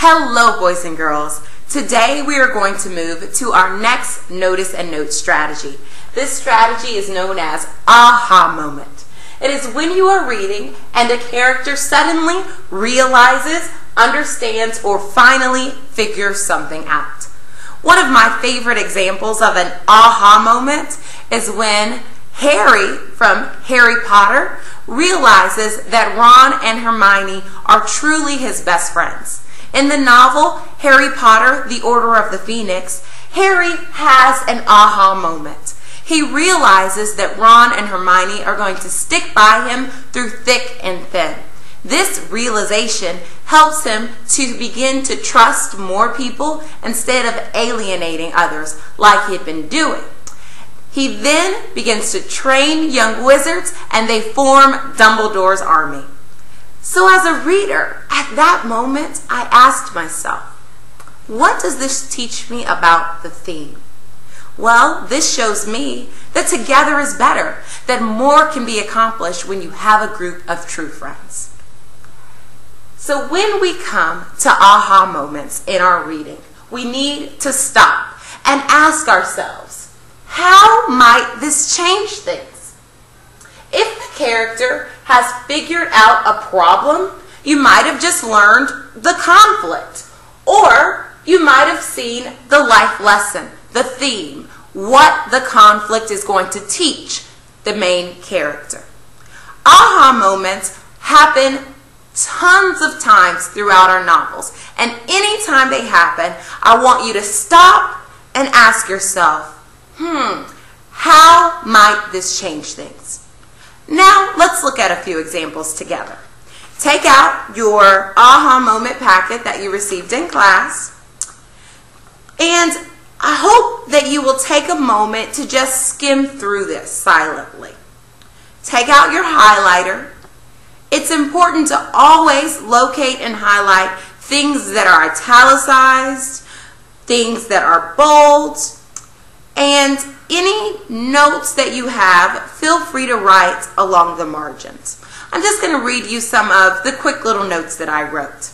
Hello, boys and girls. Today we are going to move to our next notice and note strategy. This strategy is known as aha moment. It is when you are reading and a character suddenly realizes, understands, or finally figures something out. One of my favorite examples of an aha moment is when Harry from Harry Potter realizes that Ron and Hermione are truly his best friends. In the novel Harry Potter, The Order of the Phoenix, Harry has an aha moment. He realizes that Ron and Hermione are going to stick by him through thick and thin. This realization helps him to begin to trust more people instead of alienating others like he had been doing. He then begins to train young wizards and they form Dumbledore's army. So as a reader, at that moment, I asked myself, what does this teach me about the theme? Well, this shows me that together is better, that more can be accomplished when you have a group of true friends. So when we come to aha moments in our reading, we need to stop and ask ourselves, how might this change things? If the character has figured out a problem, you might have just learned the conflict, or you might have seen the life lesson, the theme, what the conflict is going to teach the main character. Aha moments happen tons of times throughout our novels, and anytime they happen, I want you to stop and ask yourself, how might this change things? Now, let's look at a few examples together. Take out your aha moment packet that you received in class, and I hope that you will take a moment to just skim through this silently. Take out your highlighter. It's important to always locate and highlight things that are italicized, things that are bold, and any notes that you have, feel free to write along the margins. I'm just going to read you some of the quick little notes that I wrote.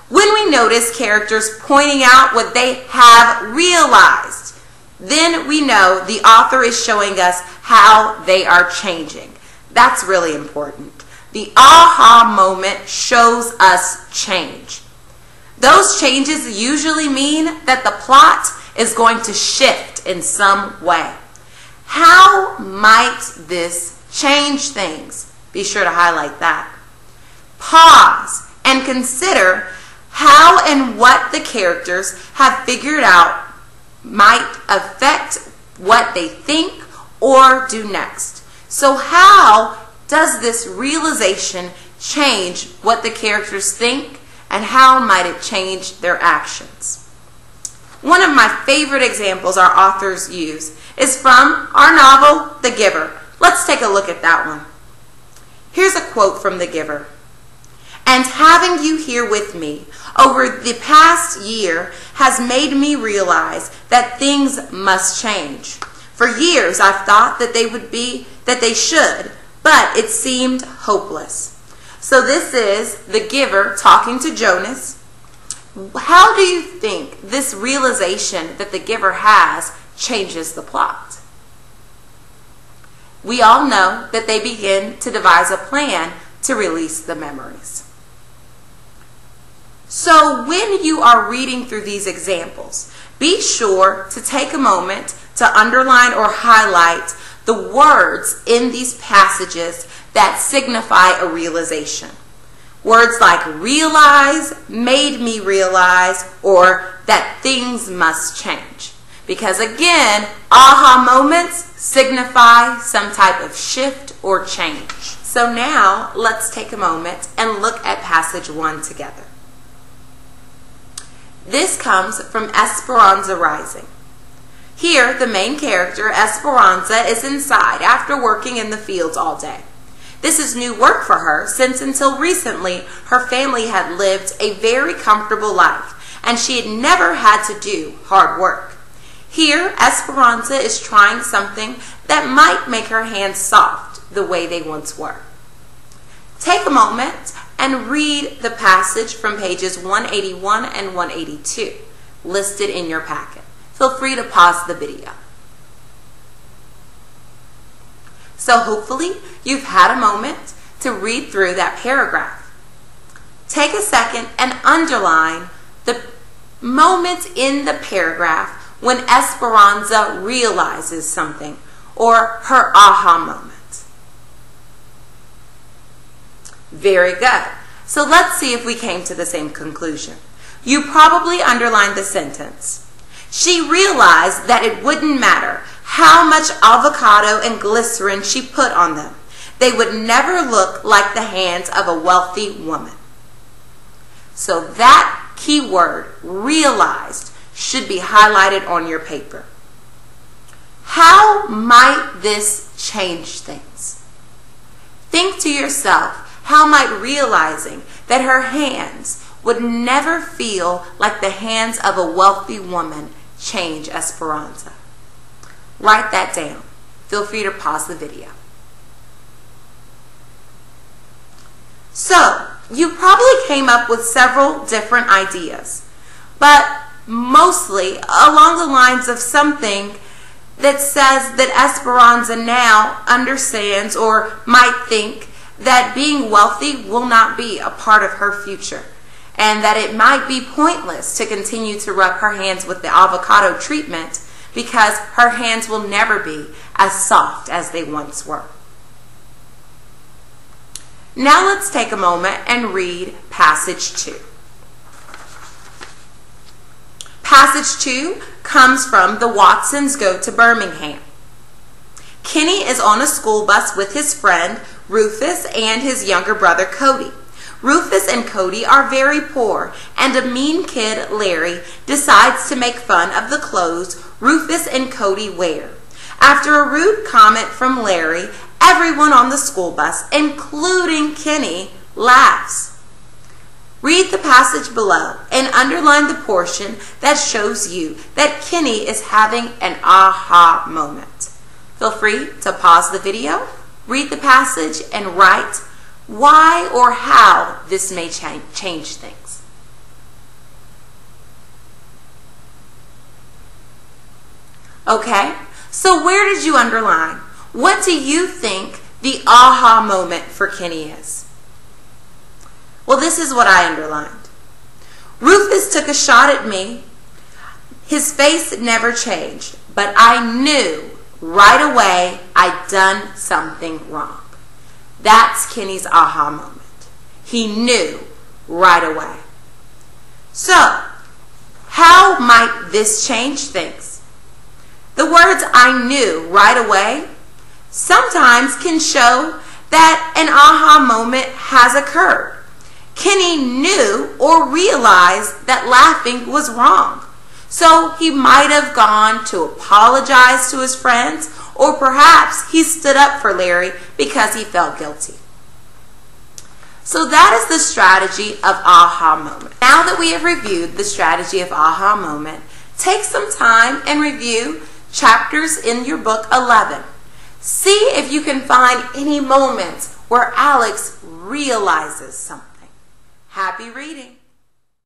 When we notice characters pointing out what they have realized, then we know the author is showing us how they are changing. That's really important. The aha moment shows us change. Those changes usually mean that the plot is going to shift in some way. How might this change things? Be sure to highlight that. Pause and consider how and what the characters have figured out might affect what they think or do next. So how does this realization change what the characters think, and how might it change their actions? One of my favorite examples our authors use is from our novel, The Giver. Let's take a look at that one. Here's a quote from The Giver. "And having you here with me over the past year has made me realize that things must change. For years I've thought that they should, but it seemed hopeless." So this is The Giver talking to Jonas. How do you think this realization that the giver has changes the plot? We all know that they begin to devise a plan to release the memories. So when you are reading through these examples, be sure to take a moment to underline or highlight the words in these passages that signify a realization. Words like realize, made me realize, or that things must change. Because again, aha moments signify some type of shift or change. So now let's take a moment and look at passage 1 together. This comes from Esperanza Rising. Here, the main character, Esperanza, is inside after working in the fields all day. This is new work for her since until recently her family had lived a very comfortable life and she had never had to do hard work. Here, Esperanza is trying something that might make her hands soft the way they once were. Take a moment and read the passage from pages 181 and 182 listed in your packet. Feel free to pause the video. So hopefully you've had a moment to read through that paragraph. Take a second and underline the moment in the paragraph when Esperanza realizes something, or her aha moment. Very good. So let's see if we came to the same conclusion. You probably underlined the sentence. She realized that it wouldn't matter how much avocado and glycerin she put on them. They would never look like the hands of a wealthy woman. So that key word, realized, should be highlighted on your paper. How might this change things? Think to yourself, how might realizing that her hands would never feel like the hands of a wealthy woman change Esperanza? Write that down. Feel free to pause the video. So, you probably came up with several different ideas, but mostly along the lines of something that says that Esperanza now understands or might think that being wealthy will not be a part of her future, and that it might be pointless to continue to rub her hands with the avocado treatment because her hands will never be as soft as they once were. Now let's take a moment and read passage 2. Passage 2 comes from The Watsons Go to Birmingham. Kenny is on a school bus with his friend Rufus and his younger brother Cody. Rufus and Cody are very poor, and a mean kid, Larry, decides to make fun of the clothes Rufus and Cody wear. After a rude comment from Larry, everyone on the school bus, including Kenny, laughs. Read the passage below and underline the portion that shows you that Kenny is having an aha moment. Feel free to pause the video, read the passage, and write why or how this may change things. Okay, so where did you underline? What do you think the aha moment for Kenny is? Well, this is what I underlined. Rufus took a shot at me. His face never changed, but I knew right away I'd done something wrong. That's Kenny's aha moment. He knew right away. So, how might this change things? The words "I knew right away" sometimes can show that an aha moment has occurred. Kenny knew or realized that laughing was wrong. So he might have gone to apologize to his friends, or perhaps he stood up for Larry because he felt guilty. So that is the strategy of aha moment. Now that we have reviewed the strategy of aha moment, take some time and review chapters in your book 11. See if you can find any moments where Alex realizes something. Happy reading!